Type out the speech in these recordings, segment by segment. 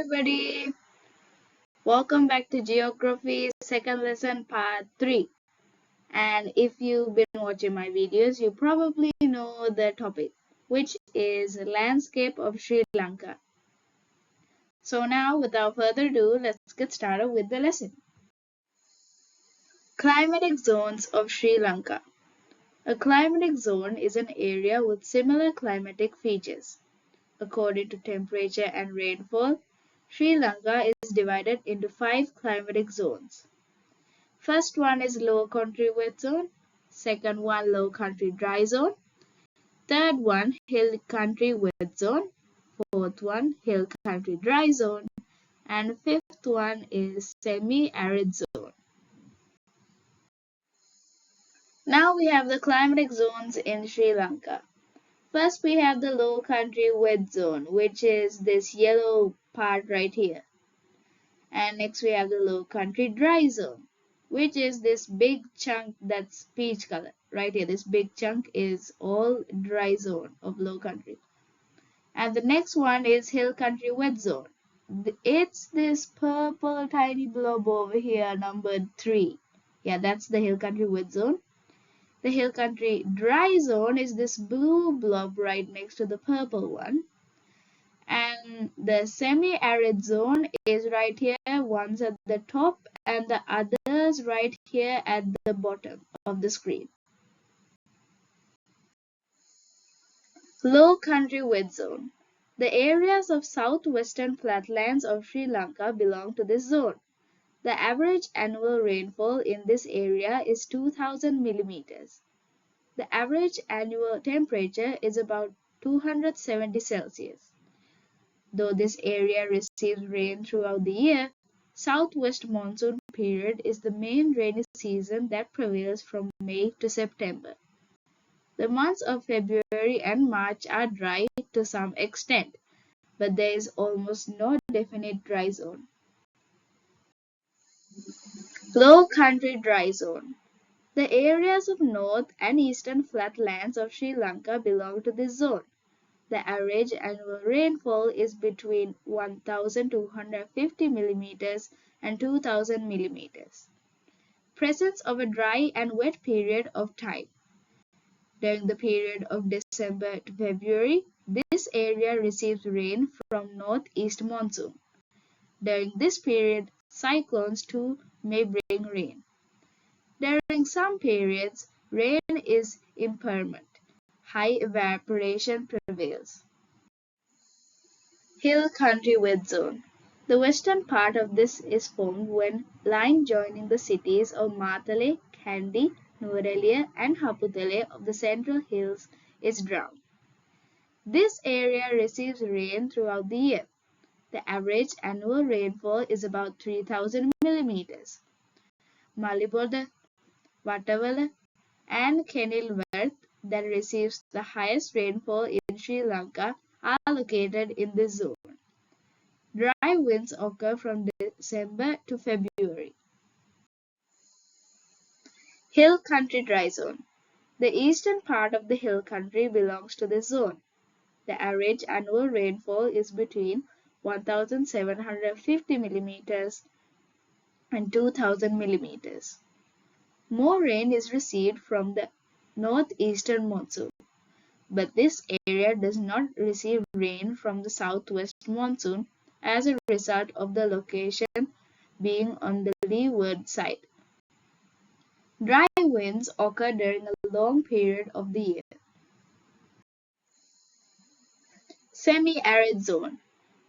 everybody, welcome back to Geography second lesson part 3. And if you've been watching my videos, you probably know the topic, which is landscape of Sri Lanka. So now, without further ado, let's get started with the lesson. Climatic zones of Sri Lanka. A climatic zone is an area with similar climatic features. According to temperature and rainfall, Sri Lanka is divided into 5 climatic zones. First one is low country wet zone, second one low country dry zone, third one hill country wet zone, fourth one hill country dry zone, and fifth one is semi-arid zone. Now we have the climatic zones in Sri Lanka. First we have the low country wet zone, which is this yellow part right here. And next we have the low country dry zone, which is this big chunk that's peach color right here. This big chunk is all dry zone of low country. And the next one is hill country wet zone. It's this purple tiny blob over here, numbered 3. Yeah, that's the hill country wet zone. The hill country dry zone is this blue blob right next to the purple one. And the semi-arid zone is right here, one's at the top and the others right here at the bottom of the screen. Low country wet zone. The areas of southwestern flatlands of Sri Lanka belong to this zone. The average annual rainfall in this area is 2000 millimeters. The average annual temperature is about 270 Celsius. Though this area receives rain throughout the year, southwest monsoon period is the main rainy season that prevails from May to September. The months of February and March are dry to some extent, but there is almost no definite dry zone. Low country dry zone. The areas of north and eastern flatlands of Sri Lanka belong to this zone. The average annual rainfall is between 1,250 millimeters and 2,000 millimeters. Presence of a dry and wet period of time. During the period of December to February, this area receives rain from northeast monsoon. During this period, cyclones too may bring rain. During some periods, rain is impermanent. High evaporation prevails. Hill country wet zone. The western part of this is formed when line joining the cities of Matale, Kandy, Nuwara and Haputale of the central hills is drowned. This area receives rain throughout the year. The average annual rainfall is about 3000 millimeters. Malipoda, Vatavala and Kenilworth that receives the highest rainfall in Sri Lanka are located in this zone. Dry winds occur from December to February. Hill country dry zone. The eastern part of the hill country belongs to this zone. The average annual rainfall is between 1,750 millimeters and 2,000 millimeters. More rain is received from the northeastern monsoon, but this area does not receive rain from the southwest monsoon as a result of the location being on the leeward side. Dry winds occur during a long period of the year. Semi-arid zone.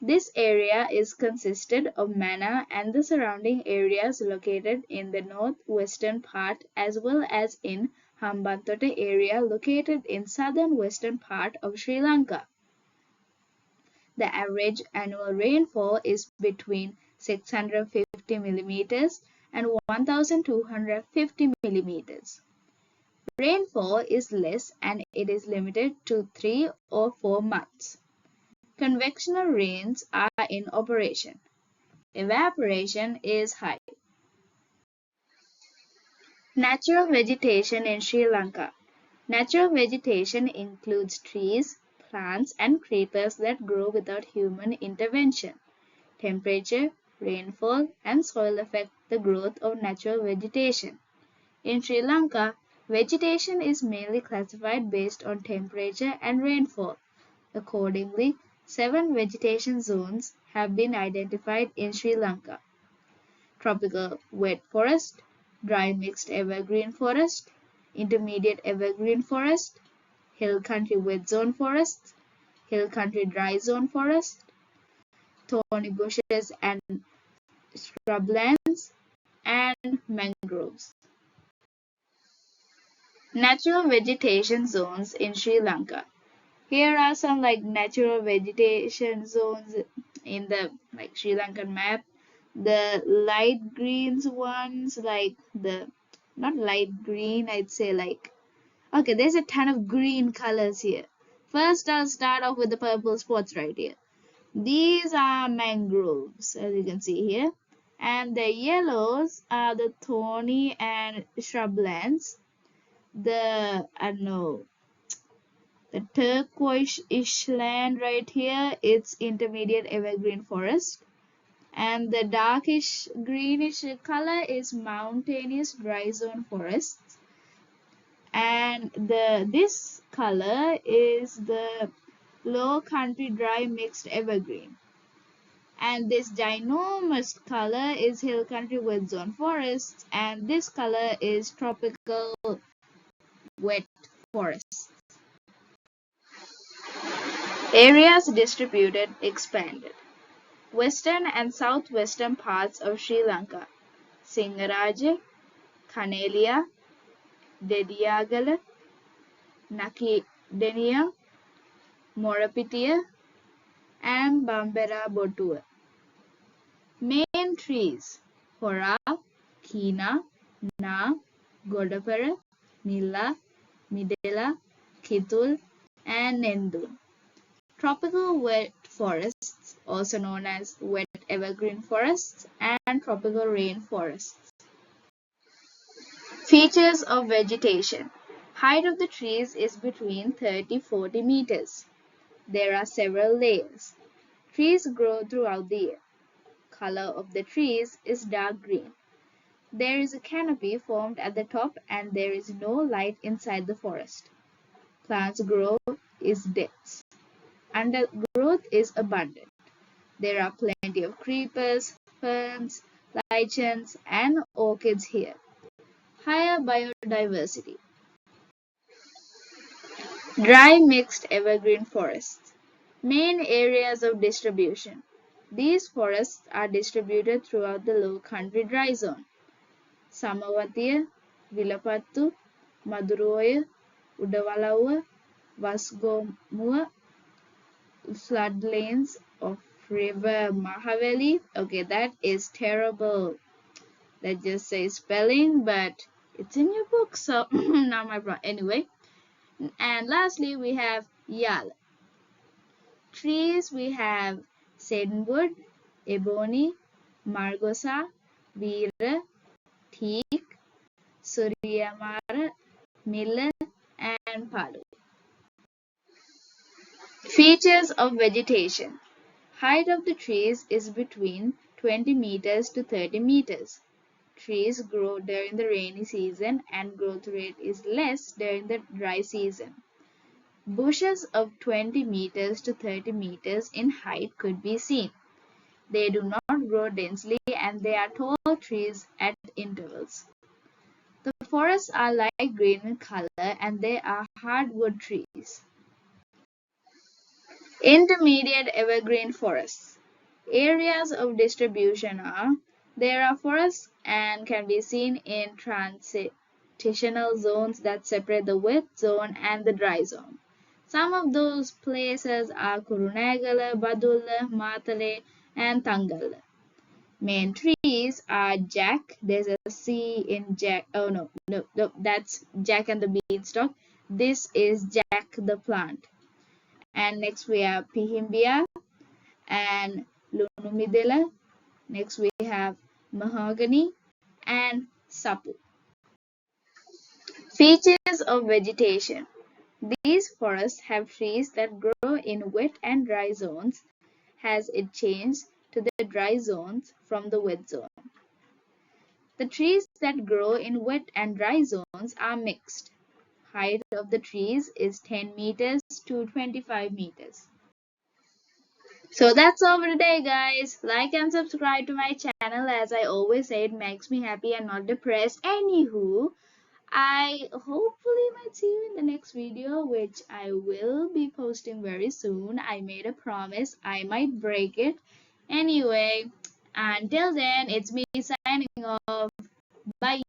This area is consisted of Mannar and the surrounding areas located in the northwestern part as well as in Hambantota area located in southern western part of Sri Lanka. The average annual rainfall is between 650 millimeters and 1,250 millimeters. Rainfall is less and it is limited to 3 or 4 months. Convectional rains are in operation. Evaporation is high. Natural vegetation in Sri Lanka. Natural vegetation includes trees, plants, and creepers that grow without human intervention. Temperature, rainfall, and soil affect the growth of natural vegetation. In Sri Lanka, vegetation is mainly classified based on temperature and rainfall. Accordingly, 7 vegetation zones have been identified in Sri Lanka: tropical wet forest, dry mixed evergreen forest, intermediate evergreen forest, hill country wet zone forests, hill country dry zone forest, thorny bushes and shrublands, and mangroves. Natural vegetation zones in Sri Lanka. Here are some natural vegetation zones in the Sri Lankan map. The light greens ones, not light green, I'd say okay, there's a ton of green colors here. First, I'll start off with the purple spots right here. These are mangroves, as you can see here. And the yellows are the thorny and shrublands. I don't know, the turquoise-ish land right here, it's intermediate evergreen forest. And the darkish greenish color is mountainous dry zone forests. And this color is the low country dry mixed evergreen. And this ginormous color is hill country wet zone forests, and this color is tropical wet forests. Areas distributed expanded. Western and southwestern parts of Sri Lanka: Singaraja, Kanelia, Dediyagala, Nakideniya, Morapitiya, and Bambera Botua. Main trees: Hora, Kina, Na, Godapara, Nilla, Midela, Kitul, and Nendun. Tropical wet forests, also known as wet evergreen forests, and tropical rain forests. Features of vegetation. Height of the trees is between 30–40 meters. There are several layers. Trees grow throughout the year. Color of the trees is dark green. There is a canopy formed at the top and there is no light inside the forest. Plants growth is dense. Undergrowth is abundant. There are plenty of creepers, ferns, lichens, and orchids here. Higher biodiversity. Dry mixed evergreen forests. Main areas of distribution. These forests are distributed throughout the low country dry zone: Samawatiya, Vilapattu, Maduroya, Udawalawa, Vasgomuwa, floodplains of River Mahaveli. Okay, that is terrible. That just says spelling, but it's in your book, so not my problem. Anyway, and lastly, we have Yala. Trees, we have Sadenwood, Ebony, Margosa, Veera, Teak, Suryamara, Miller, and Padu. Features of vegetation. Height of the trees is between 20 meters to 30 meters. Trees grow during the rainy season and growth rate is less during the dry season. Bushes of 20 meters to 30 meters in height could be seen. They do not grow densely and they are tall trees at intervals. The forests are light green in color and they are hardwood trees. Intermediate evergreen forests. Areas of distribution are: there are forests and can be seen in transitional zones that separate the wet zone and the dry zone. Some of those places are Kurunegala, Badulla, Matale, and Tangala. Main trees are Jack. There's a C in Jack. Oh no, that's Jack and the beanstalk. This is Jack the plant. And next we have Pihimbia and Lunumidela. Next we have mahogany and sapu. Features of vegetation. These forests have trees that grow in wet and dry zones. Has it changed to the dry zones from the wet zone. The trees that grow in wet and dry zones are mixed. Height of the trees is 10 meters to 25 meters. So that's all for today, guys. Like and subscribe to my channel. As I always say, it makes me happy and not depressed. Anywho, I hopefully might see you in the next video, which I will be posting very soon. I made a promise. I might break it. Anyway, until then, it's me signing off. Bye.